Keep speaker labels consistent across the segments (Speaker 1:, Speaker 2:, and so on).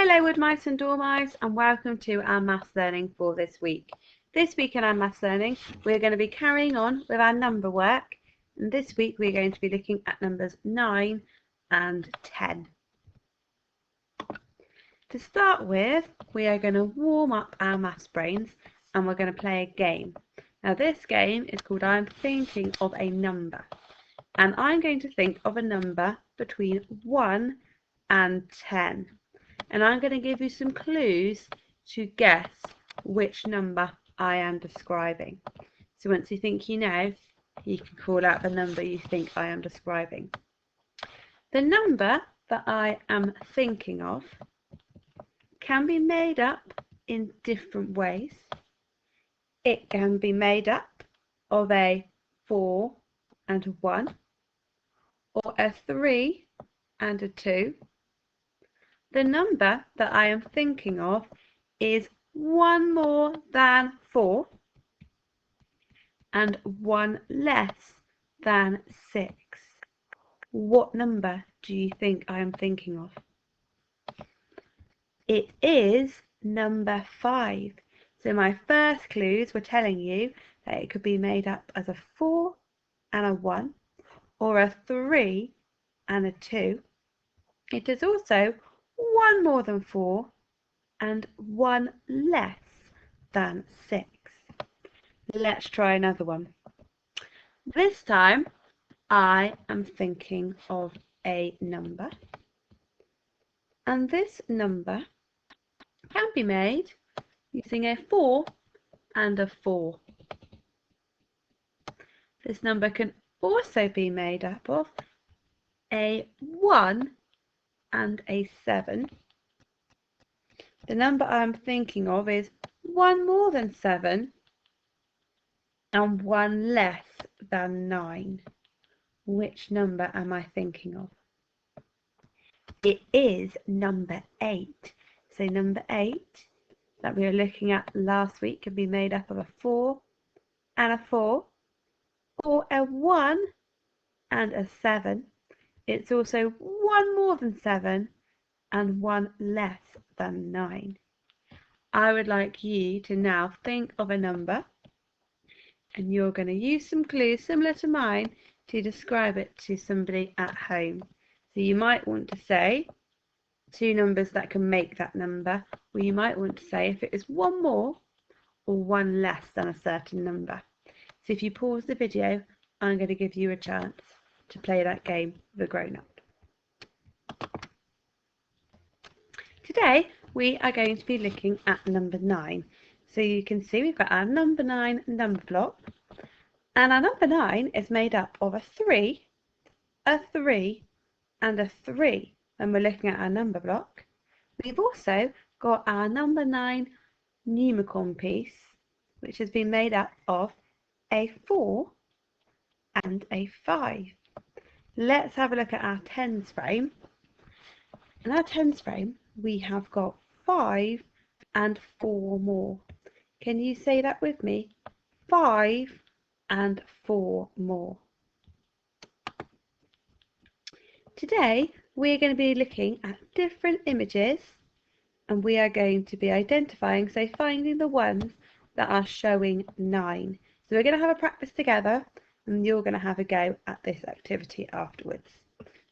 Speaker 1: Hello wood mice and dormice, and welcome to our maths learning for this week. This week in our maths learning we're going to be carrying on with our number work, and this week we're going to be looking at numbers 9 and 10. To start with, we are going to warm up our maths brains and we're going to play a game. Now this game is called I'm thinking of a number, and I'm going to think of a number between 1 and 10. And I'm going to give you some clues to guess which number I am describing. So once you think you know, you can call out the number you think I am describing. The number that I am thinking of can be made up in different ways. It can be made up of a 4 and a 1, or a 3 and a 2. The number that I am thinking of is 1 more than 4 and 1 less than 6. What number do you think I am thinking of? It is number 5. So my first clues were telling you that it could be made up as a 4 and a 1, or a 3 and a 2. It is also 1 more than 4 and 1 less than 6. Let's try another one. This time I am thinking of a number, and this number can be made using a 4 and a 4. This number can also be made up of a 1 and a 7. The number I'm thinking of is 1 more than 7 and 1 less than 9. Which number am I thinking of? It is number 8. So number 8 that we were looking at last week can be made up of a 4 and a 4, or a 1 and a 7. It's also 1 more than 7 and 1 less than 9. I would like you to now think of a number, and you're going to use some clues similar to mine to describe it to somebody at home. So you might want to say 2 numbers that can make that number, or you might want to say if it is 1 more or 1 less than a certain number. So if you pause the video, I'm going to give you a chance to play that game with a grown-up. Today we are going to be looking at number 9. So you can see we've got our number 9 number block, and our number 9 is made up of a 3, a 3 and a 3 when we're looking at our number block. We've also got our number 9 numicon piece, which has been made up of a 4 and a 5. Let's have a look at our tens frame. In our tens frame we have got 5 and 4 more. Can you say that with me? 5 and 4 more. Today we're going to be looking at different images, and we are going to be identifying, so finding the ones that are showing 9. So we're going to have a practice together, and you're going to have a go at this activity afterwards.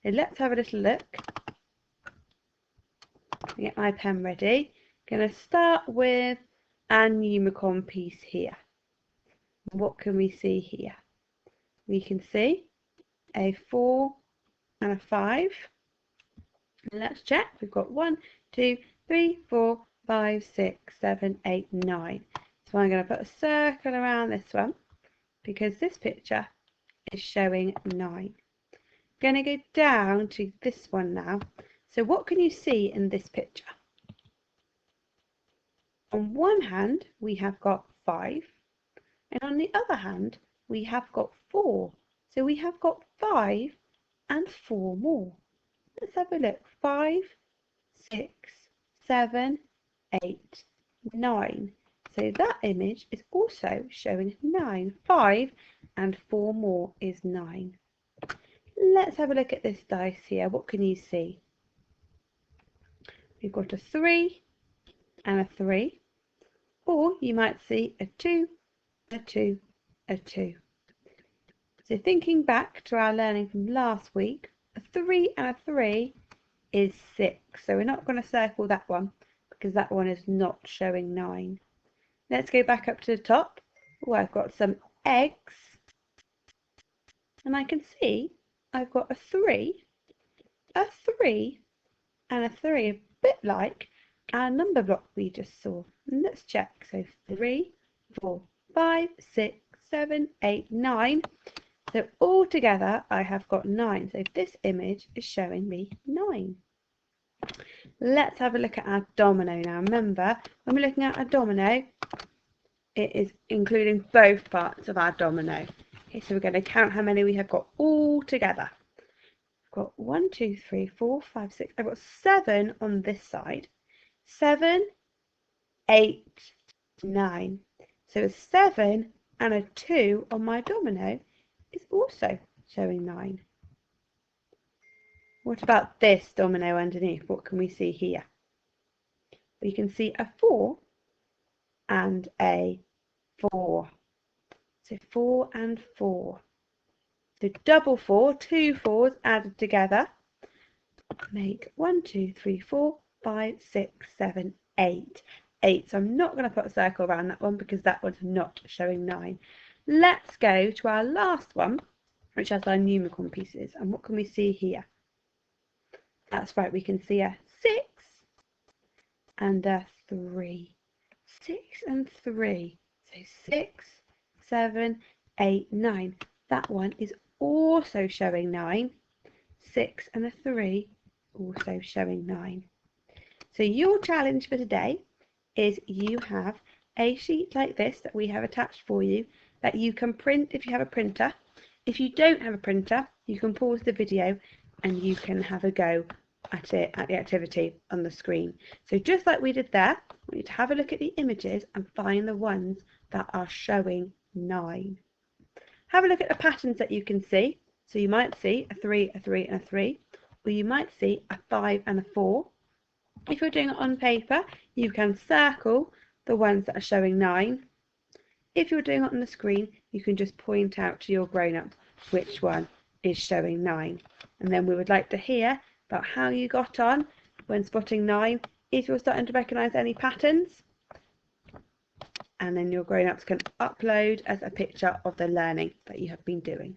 Speaker 1: So let's have a little look. Get my pen ready. Going to start with our numicon piece here. What can we see here? We can see a 4 and a 5. Let's check. We've got 1, 2, 3, 4, 5, 6, 7, 8, 9. So I'm going to put a circle around this one because this picture is showing 9. I'm going to go down to this one now. So what can you see in this picture? On one hand we have got 5, and on the other hand we have got 4. So we have got 5 and 4 more. Let's have a look. 5, 6, 7, 8, 9. So that image is also showing 9. 5 and 4 more is 9. Let's have a look at this dice here. What can you see? we've got a 3 and a 3, or you might see a 2, a 2, a 2. So thinking back to our learning from last week, a 3 and a 3 is 6. So we're not going to circle that one because that one is not showing 9. Let's go back up to the top. Oh, I've got some eggs. And I can see I've got a 3, and a 3, a bit like our number block we just saw. And let's check. So 3, 4, 5, 6, 7, 8, 9. So all together I have got 9. So this image is showing me 9. Let's have a look at our domino now. Remember, when we're looking at a domino, it is including both parts of our domino. Okay, so we're going to count how many we have got all together. I've got 1, 2, 3, 4, 5, 6. I've got 7 on this side. 7, 8, 9. So a 7 and a 2 on my domino is also showing 9. What about this domino underneath? What can we see here? We can see a 4 and a 4. So 4 and 4. So double 4, 2 4s added together make 1, 2, 3, 4, 5, 6, 7, 8. 8. So I'm not going to put a circle around that one because that one's not showing 9. Let's go to our last one, which has our numicorn pieces. And what can we see here? That's right, we can see a 6 and a 3. 6 and 3. So 6, 7, 8, 9. That one is also showing 9. 6 and a 3 also showing 9. So your challenge for today is you have a sheet like this that we have attached for you that you can print if you have a printer. If you don't have a printer, you can pause the video and you can have a go at it, at the activity on the screen. So just like we did there, I want you to have a look at the images and find the ones that are showing 9. Have a look at the patterns that you can see. So you might see a 3, a 3 and a 3, or you might see a 5 and a 4. If you're doing it on paper, you can circle the ones that are showing 9. If you're doing it on the screen, you can just point out to your grown-ups which one is showing 9. And then we would like to hear about how you got on when spotting 9, if you're starting to recognise any patterns. And then your grown-ups can upload as a picture of the learning that you have been doing.